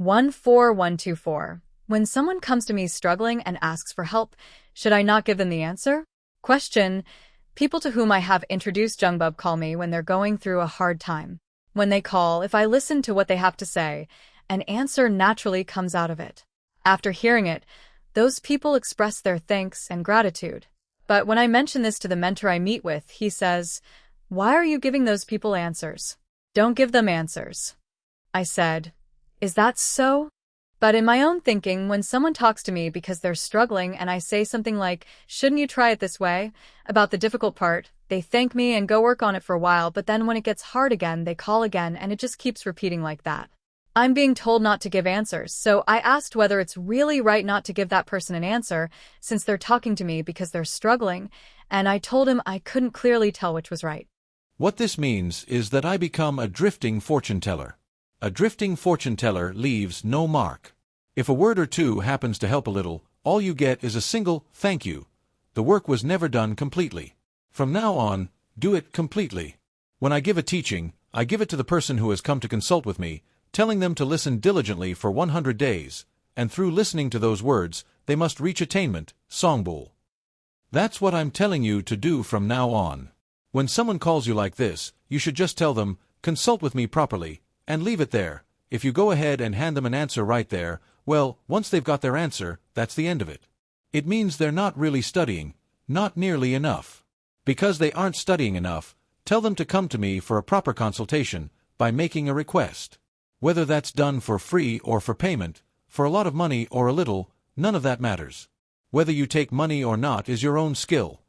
14124. When someone comes to me struggling and asks for help, should I not give them the answer? Question. People to whom I have introduced Jungbub call me when they're going through a hard time. When they call, if I listen to what they have to say, an answer naturally comes out of it. After hearing it, those people express their thanks and gratitude. But when I mention this to the mentor I meet with, he says, "Why are you giving those people answers? Don't give them answers." I said, "Is that so?" But in my own thinking, when someone talks to me because they're struggling and I say something like, "Shouldn't you try it this way?" about the difficult part, they thank me and go work on it for a while, but then when it gets hard again, they call again and it just keeps repeating like that. I'm being told not to give answers, so I asked whether it's really right not to give that person an answer since they're talking to me because they're struggling, and I told him I couldn't clearly tell which was right. What this means is that I become a drifting fortune teller. A drifting fortune teller leaves no mark. If a word or two happens to help a little, all you get is a single thank you. The work was never done completely. From now on, do it completely. When I give a teaching, I give it to the person who has come to consult with me, telling them to listen diligently for 100 days, and through listening to those words, they must reach attainment, Songbul. That's what I'm telling you to do from now on. When someone calls you like this, you should just tell them, "Consult with me properly," and leave it there. If you go ahead and hand them an answer right there, well, once they've got their answer, that's the end of it. It means they're not really studying, not nearly enough. Because they aren't studying enough, tell them to come to me for a proper consultation by making a request. Whether that's done for free or for payment, for a lot of money or a little, none of that matters. Whether you take money or not is your own skill.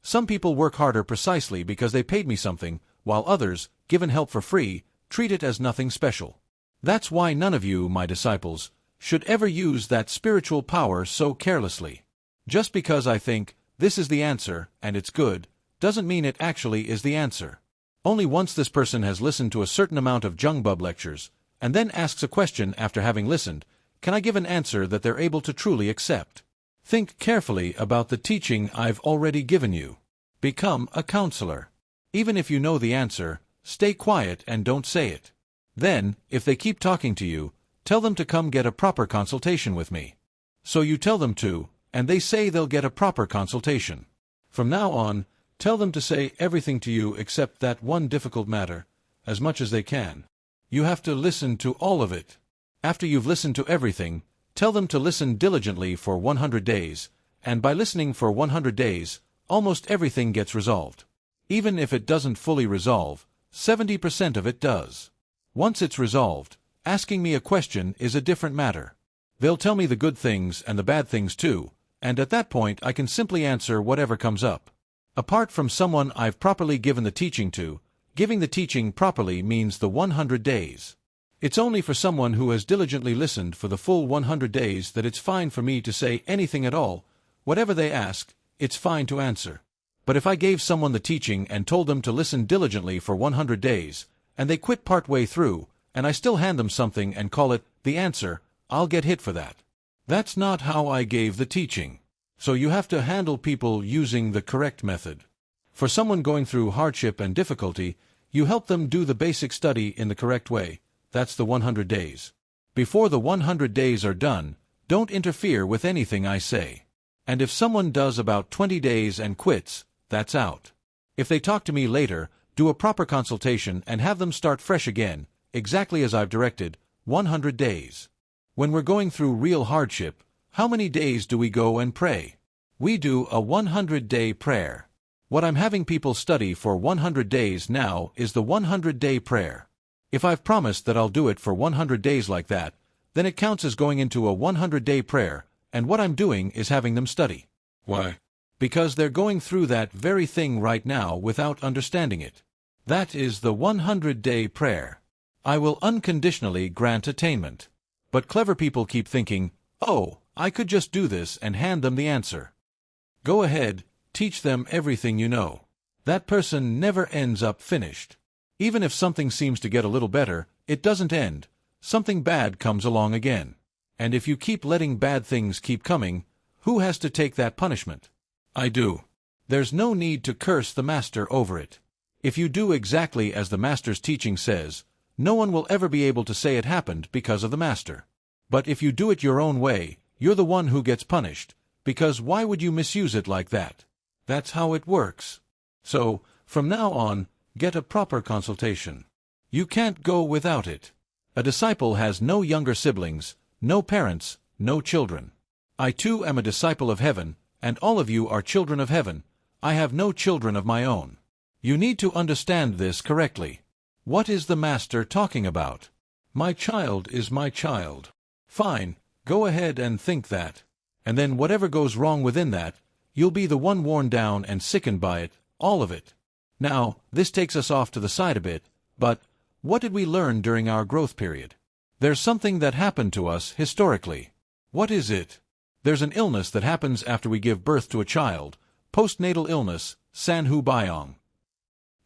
Some people work harder precisely because they paid me something, while others, given help for free, treat it as nothing special. That's why none of you, my disciples, should ever use that spiritual power so carelessly. Just because I think, this is the answer, and it's good, doesn't mean it actually is the answer. Only once this person has listened to a certain amount of Jungbub lectures, and then asks a question after having listened, can I give an answer that they're able to truly accept? Think carefully about the teaching I've already given you. Become a counselor. Even if you know the answer, stay quiet and don't say it. Then, if they keep talking to you, tell them to come get a proper consultation with me. So you tell them to, and they say they'll get a proper consultation. From now on, tell them to say everything to you except that one difficult matter, as much as they can. You have to listen to all of it. After you've listened to everything, tell them to listen diligently for 100 days, and by listening for 100 days, almost everything gets resolved. Even if it doesn't fully resolve, 70% of it does. Once it's resolved, asking me a question is a different matter. They'll tell me the good things and the bad things too, and at that point I can simply answer whatever comes up. Apart from someone I've properly given the teaching to, giving the teaching properly means the 100 days. It's only for someone who has diligently listened for the full 100 days that it's fine for me to say anything at all. Whatever they ask, it's fine to answer. But if I gave someone the teaching and told them to listen diligently for 100 days, and they quit partway through, and I still hand them something and call it the answer, I'll get hit for that. That's not how I gave the teaching. So you have to handle people using the correct method. For someone going through hardship and difficulty, you help them do the basic study in the correct way. That's the 100 days. Before the 100 days are done, don't interfere with anything I say. And if someone does about 20 days and quits, that's out. If they talk to me later, do a proper consultation and have them start fresh again, exactly as I've directed, 100 days. When we're going through real hardship, how many days do we go and pray? We do a 100-day prayer. What I'm having people study for 100 days now is the 100-day prayer. If I've promised that I'll do it for 100 days like that, then it counts as going into a 100-day prayer, and what I'm doing is having them study. Why? Because they're going through that very thing right now without understanding it. That is the 100-day prayer. I will unconditionally grant attainment. But clever people keep thinking, oh, I could just do this and hand them the answer. Go ahead, teach them everything you know. That person never ends up finished. Even if something seems to get a little better, it doesn't end. Something bad comes along again. And if you keep letting bad things keep coming, who has to take that punishment? I do. There's no need to curse the master over it. If you do exactly as the master's teaching says, no one will ever be able to say it happened because of the master. But if you do it your own way, you're the one who gets punished, because why would you misuse it like that? That's how it works. So, from now on, get a proper consultation. You can't go without it. A disciple has no younger siblings, no parents, no children. I too am a disciple of heaven, and all of you are children of heaven. I have no children of my own. You need to understand this correctly. What is the Master talking about? My child is my child. Fine, go ahead and think that. And then whatever goes wrong within that, you'll be the one worn down and sickened by it, all of it. Now, this takes us off to the side a bit, but what did we learn during our growth period? There's something that happened to us historically. What is it? There's an illness that happens after we give birth to a child, postnatal illness, Sanhu Byong.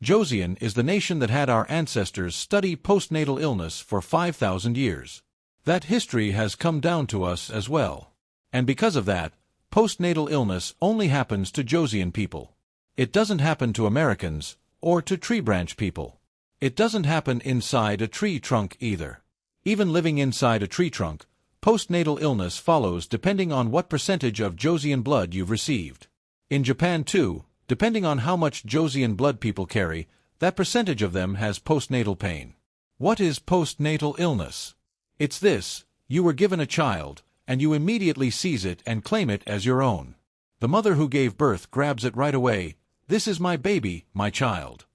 Joseon is the nation that had our ancestors study postnatal illness for 5,000 years. That history has come down to us as well. And because of that, postnatal illness only happens to Joseon people. It doesn't happen to Americans, or to tree branch people. It doesn't happen inside a tree trunk either. Even living inside a tree trunk, postnatal illness follows depending on what percentage of Joseon blood you've received. In Japan too, depending on how much Joseon blood people carry, that percentage of them has postnatal pain. What is postnatal illness? It's this: you were given a child, and you immediately seize it and claim it as your own. The mother who gave birth grabs it right away. This is my baby, my child.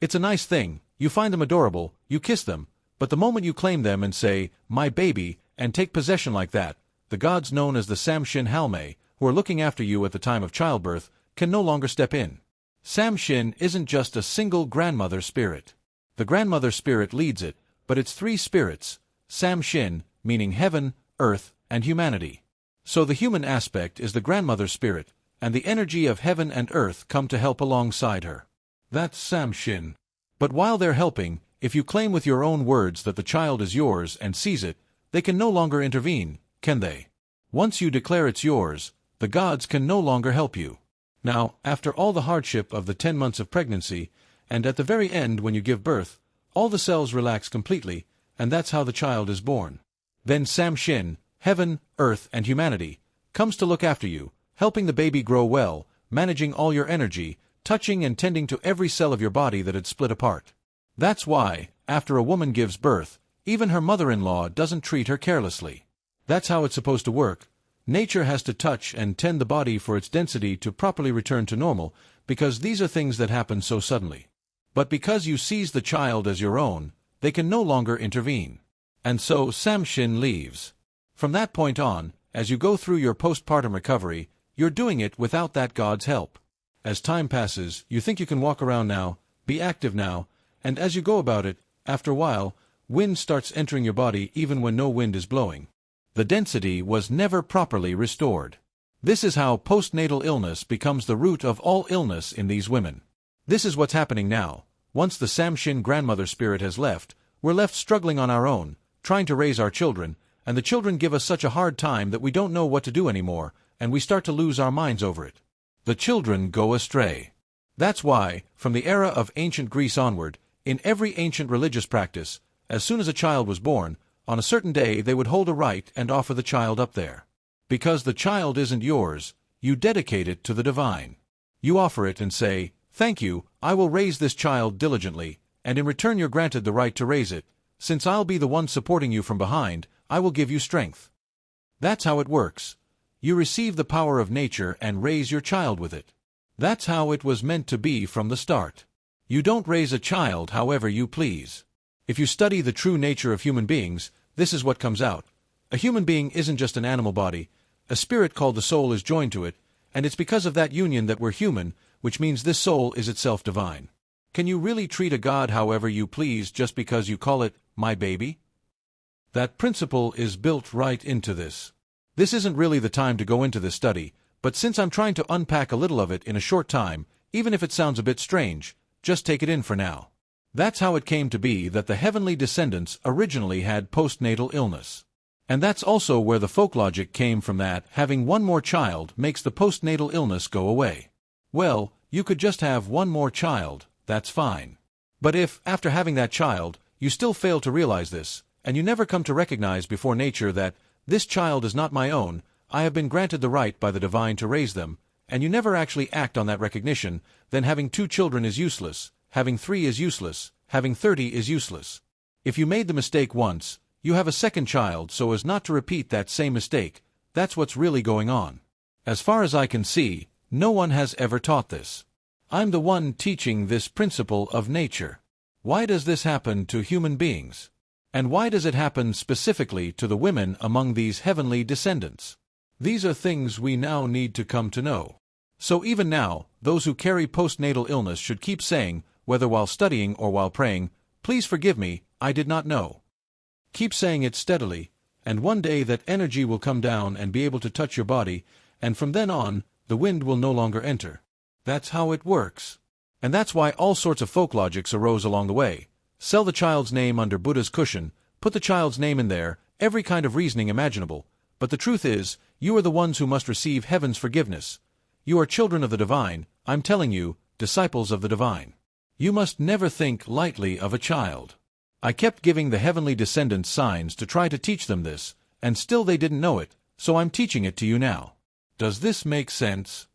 It's a nice thing, you find them adorable, you kiss them, but the moment you claim them and say, my baby, and take possession like that, the gods known as the Samshin Halme, who are looking after you at the time of childbirth, can no longer step in. Samshin isn't just a single grandmother spirit. The grandmother spirit leads it, but it's three spirits, Samshin, meaning heaven, earth, and humanity. So the human aspect is the grandmother spirit, and the energy of heaven and earth come to help alongside her. That's Samshin. But while they're helping, if you claim with your own words that the child is yours and seize it, they can no longer intervene, can they? Once you declare it's yours, the gods can no longer help you. Now, after all the hardship of the 10 months of pregnancy, and at the very end when you give birth, all the cells relax completely, and that's how the child is born. Then Samshin, heaven, earth, and humanity, comes to look after you, helping the baby grow well, managing all your energy, touching and tending to every cell of your body that had split apart. That's why, after a woman gives birth, even her mother-in-law doesn't treat her carelessly. That's how it's supposed to work. Nature has to touch and tend the body for its density to properly return to normal, because these are things that happen so suddenly. But because you seize the child as your own, they can no longer intervene. And so Samshin leaves. From that point on, as you go through your postpartum recovery, you're doing it without that God's help. As time passes, you think you can walk around now, be active now, and as you go about it, after a while, wind starts entering your body even when no wind is blowing. The density was never properly restored. This is how postnatal illness becomes the root of all illness in these women. This is what's happening now. Once the Samshin grandmother spirit has left, we're left struggling on our own, trying to raise our children, and the children give us such a hard time that we don't know what to do anymore, and we start to lose our minds over it. The children go astray. That's why, from the era of ancient Greece onward, in every ancient religious practice, as soon as a child was born, on a certain day they would hold a rite and offer the child up there. Because the child isn't yours, you dedicate it to the divine. You offer it and say, "Thank you, I will raise this child diligently, and in return you're granted the right to raise it. Since I'll be the one supporting you from behind, I will give you strength." That's how it works. You receive the power of nature and raise your child with it. That's how it was meant to be from the start. You don't raise a child however you please. If you study the true nature of human beings, this is what comes out. A human being isn't just an animal body. A spirit called the soul is joined to it, and it's because of that union that we're human, which means this soul is itself divine. Can you really treat a god however you please just because you call it, my baby? That principle is built right into this. This isn't really the time to go into this study, but since I'm trying to unpack a little of it in a short time, even if it sounds a bit strange, just take it in for now. That's how it came to be that the heavenly descendants originally had postnatal illness. And that's also where the folk logic came from, that having one more child makes the postnatal illness go away. Well, you could just have one more child, that's fine. But if, after having that child, you still fail to realize this, and you never come to recognize before nature that, this child is not my own, I have been granted the right by the divine to raise them, and you never actually act on that recognition, then having 2 children is useless, having 3 is useless, having 30 is useless. If you made the mistake once, you have a second child so as not to repeat that same mistake. That's what's really going on. As far as I can see, no one has ever taught this. I'm the one teaching this principle of nature. Why does this happen to human beings? And why does it happen specifically to the women among these heavenly descendants? These are things we now need to come to know. So even now, those who carry postnatal illness should keep saying, whether while studying or while praying, "Please forgive me, I did not know." Keep saying it steadily, and one day that energy will come down and be able to touch your body, and from then on, the wind will no longer enter. That's how it works. And that's why all sorts of folk logics arose along the way. Sell the child's name under Buddha's cushion, put the child's name in there, every kind of reasoning imaginable. But the truth is, you are the ones who must receive heaven's forgiveness. You are children of the divine, I'm telling you, disciples of the divine. You must never think lightly of a child. I kept giving the heavenly descendants signs to try to teach them this, and still they didn't know it, so I'm teaching it to you now. Does this make sense?